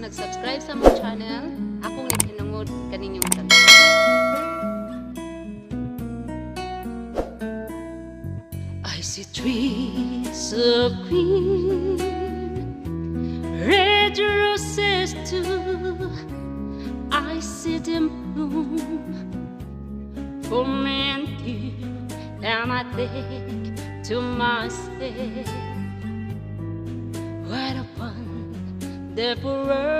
nag-subscribe sa mong channel, akong itinungod kaninyong tanan. I see trees of green, red roses too. I see them bloom for me and you, and I think to myself, what a wonderful world.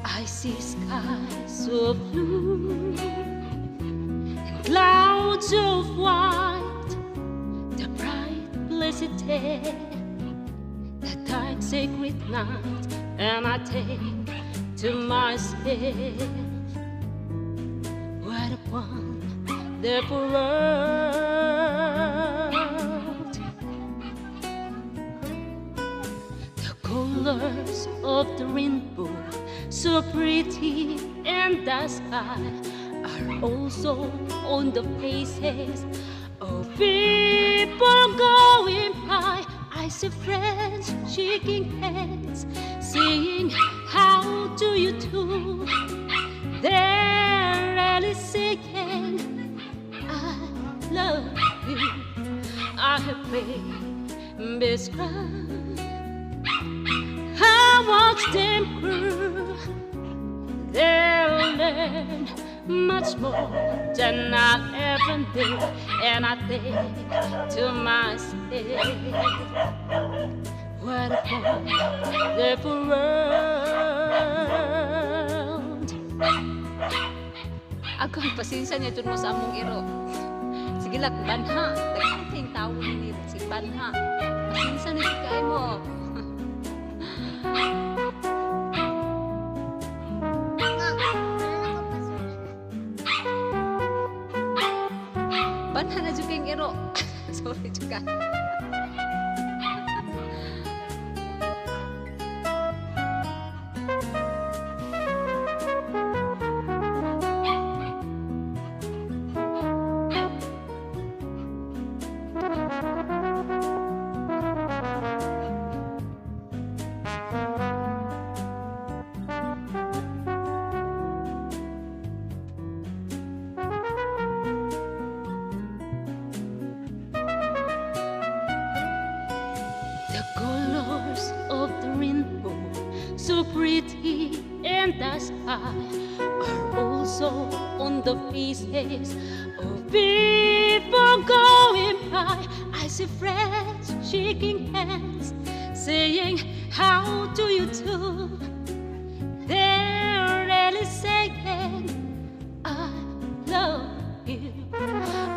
I see skies of blue and clouds of white, the bright blessed day, the dark sacred night, and I think to myself, what a wonderful world. The colors of the rainbow, so pretty in the sky, are also on the faces of people going by. I see friends shaking hands, saying, how do you do? They're really saying, I love you. I have babies cry. I watch them grow. They'll learn much more than I ever did, and I think to myself, what a wonderful world. Agam pasensya niya dun mo sa among iro. Sige lang, banha. Nagkating tao ni si banha. Pasensya niya si kay mo. Banha na juga yung iro. Sorry juga. The colors of the rainbow, so pretty in the sky, are also on the faces of people going by. I see friends shaking hands, saying, how do you do? They're really saying, I love you.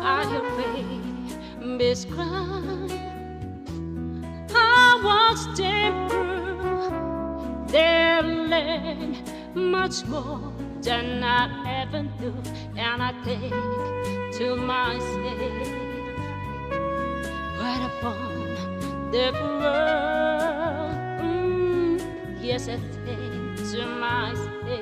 I have babies cry. I watch them grow. They'll learn much more than I ever do, and I think to myself, what a wonderful world. Yes, I think to myself,